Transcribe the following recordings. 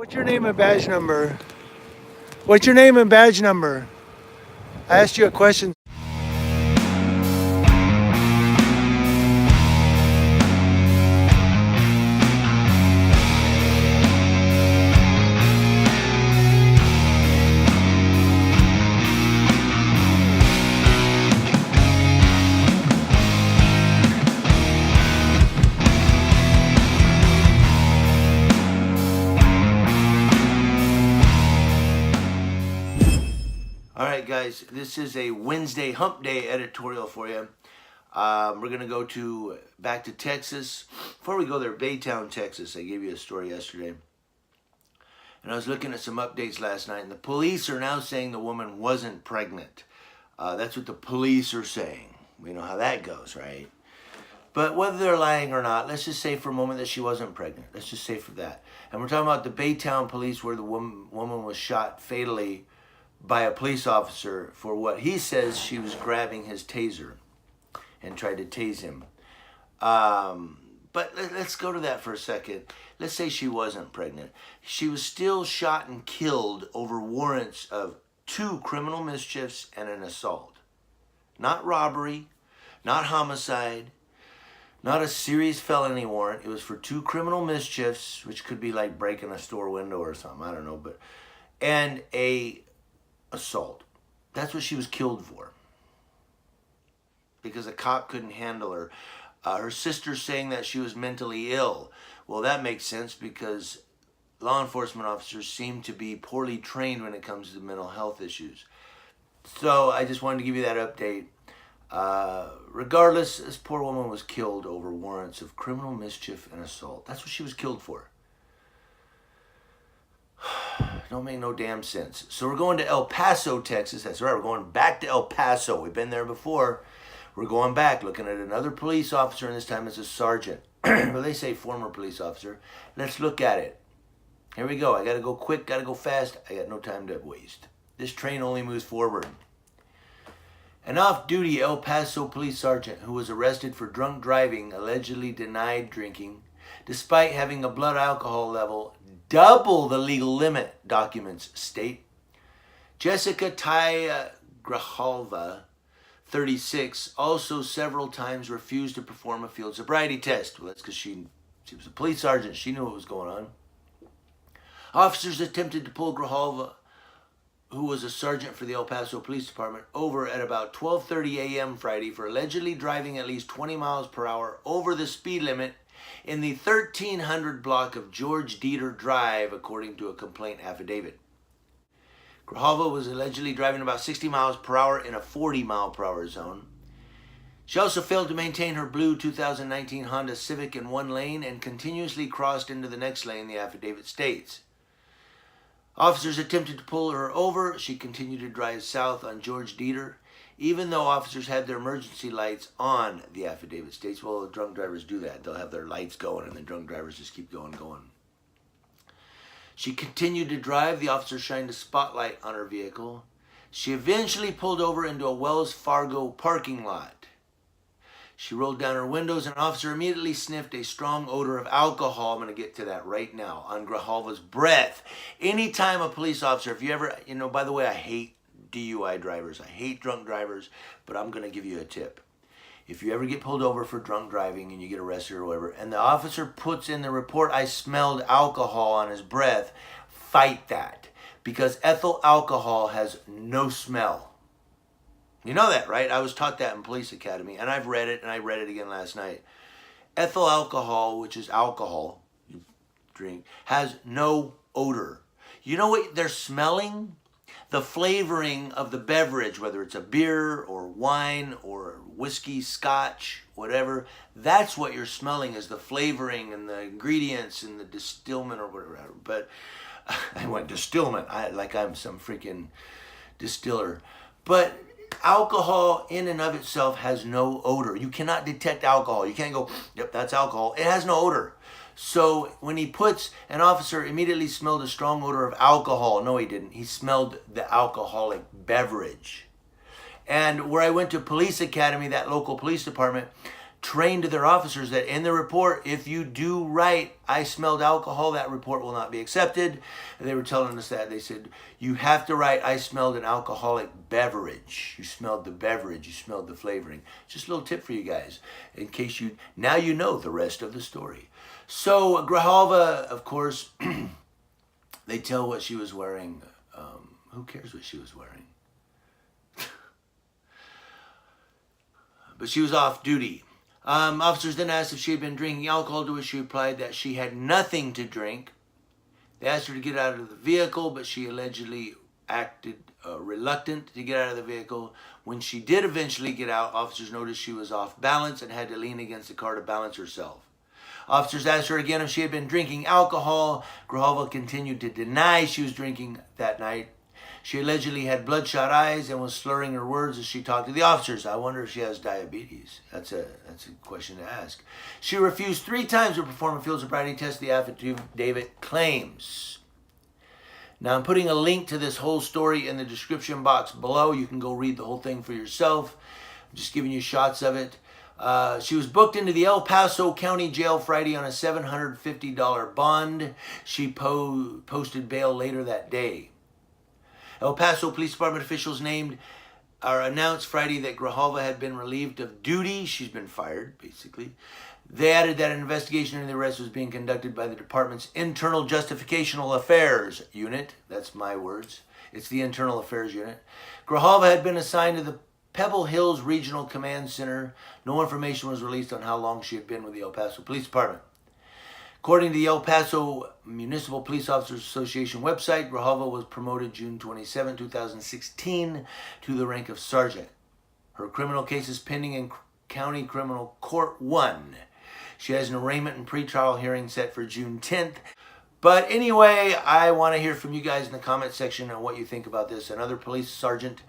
What's your name and badge number? What's your name and badge number? I asked you a question. All right, guys, this is a Wednesday hump day editorial for you. We're going to go back to Texas. Before we go there, Baytown, Texas. I gave you a story yesterday. And I was looking at some updates last night, and the police are now saying the woman wasn't pregnant. That's what the police are saying. We know how that goes, right? But whether they're lying or not, let's just say for a moment that she wasn't pregnant. Let's just say for that. And we're talking about the Baytown police where the woman was shot fatally by a police officer for what he says she was grabbing his taser and tried to tase him. But let's go to that for a second. Let's say she wasn't pregnant. She was still shot and killed over warrants of 2 criminal mischiefs and an assault. Not robbery, not homicide, not a serious felony warrant. It was for 2 criminal mischiefs, which could be like breaking a store window or something, I don't know, and a assault. That's what she was killed for. Because a cop couldn't handle her. Her sister's saying that she was mentally ill. Well, that makes sense because law enforcement officers seem to be poorly trained when it comes to mental health issues. So I just wanted to give you that update. Regardless, this poor woman was killed over warrants of criminal mischief and assault. That's what she was killed for. Don't make no damn sense. So we're going to El Paso, Texas. That's right, we're going back to El Paso. We've been there before. We're going back, looking at another police officer, and this time it's a sergeant. Well, they say former police officer. Let's look at it. Here we go. I got to go quick, got to go fast. I got no time to waste. This train only moves forward. An off-duty El Paso police sergeant who was arrested for drunk driving allegedly denied drinking, despite having a blood alcohol level double the legal limit, documents state. Jessica Grijalva, 36, also several times refused to perform a field sobriety test. Well, that's because she was a police sergeant. She knew what was going on. Officers attempted to pull Grijalva, who was a sergeant for the El Paso Police Department, over at about 12:30 a.m. Friday for allegedly driving at least 20 miles per hour over the speed limit in the 1300 block of George Dieter Drive, according to a complaint affidavit. Grijalva was allegedly driving about 60 miles per hour in a 40 mile per hour zone. She also failed to maintain her blue 2019 Honda Civic in one lane and continuously crossed into the next lane, the affidavit states. Officers attempted to pull her over. She continued to drive south on George Dieter, even though officers had their emergency lights on, the affidavit states. Well, drunk drivers do that. They'll have their lights going, and the drunk drivers just keep going. She continued to drive. The officer shined a spotlight on her vehicle. She eventually pulled over into a Wells Fargo parking lot. She rolled down her windows, and an officer immediately sniffed a strong odor of alcohol. I'm going to get to that right now, on Grijalva's breath. Anytime a police officer, if you ever, by the way, I hate DUI drivers. I hate drunk drivers, but I'm going to give you a tip. If you ever get pulled over for drunk driving and you get arrested or whatever, and the officer puts in the report, I smelled alcohol on his breath, fight that. Because ethyl alcohol has no smell. You know that, right? I was taught that in police academy, and I've read it, and I read it again last night. Ethyl alcohol, which is alcohol you drink, has no odor. You know what they're smelling? The flavoring of the beverage, whether it's a beer or wine or whiskey, scotch, whatever, that's what you're smelling, is the flavoring and the ingredients and the distillment or whatever. But I went distillment, like I'm some freaking distiller. But alcohol in and of itself has no odor. You cannot detect alcohol. You can't go, yep, that's alcohol. It has no odor. So when an officer immediately smelled a strong odor of alcohol. No, he didn't. He smelled the alcoholic beverage. And where I went to police academy, that local police department, trained their officers that in the report, if you do write, I smelled alcohol, that report will not be accepted. And they were telling us that. They said, you have to write, I smelled an alcoholic beverage. You smelled the beverage, you smelled the flavoring. Just a little tip for you guys, in case now you know the rest of the story. So Grijalva, of course, they tell what she was wearing. Who cares what she was wearing? But she was off duty. Officers then asked if she had been drinking alcohol, to which she replied that she had nothing to drink. They asked her to get out of the vehicle, but she allegedly acted reluctant to get out of the vehicle. When she did eventually get out, officers noticed she was off balance and had to lean against the car to balance herself. Officers asked her again if she had been drinking alcohol. Grijalva continued to deny she was drinking that night. She allegedly had bloodshot eyes and was slurring her words as she talked to the officers. I wonder if she has diabetes. That's a question to ask. She refused 3 times to perform a field sobriety test, the affidavit claims. Now, I'm putting a link to this whole story in the description box below. You can go read the whole thing for yourself. I'm just giving you shots of it. She was booked into the El Paso County Jail Friday on a $750 bond. She posted bail later that day. El Paso Police Department officials announced Friday that Grijalva had been relieved of duty. She's been fired, basically. They added that an investigation into the arrest was being conducted by the department's Internal Justificational Affairs Unit. That's my words. It's the Internal Affairs Unit. Grijalva had been assigned to the Pebble Hills Regional Command Center. No information was released on how long she had been with the El Paso Police Department. According to the El Paso Municipal Police Officers Association website, Grijalva was promoted June 27, 2016 to the rank of sergeant. Her criminal case is pending in County Criminal Court 1. She has an arraignment and pretrial hearing set for June 10th. But anyway, I want to hear from you guys in the comment section on what you think about this. Another police sergeant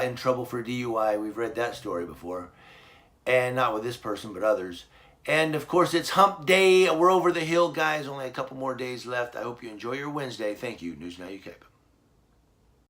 in trouble for DUI. We've read that story before. And not with this person, but others. And of course, it's hump day. We're over the hill, guys. Only a couple more days left. I hope you enjoy your Wednesday. Thank you. News Now UK.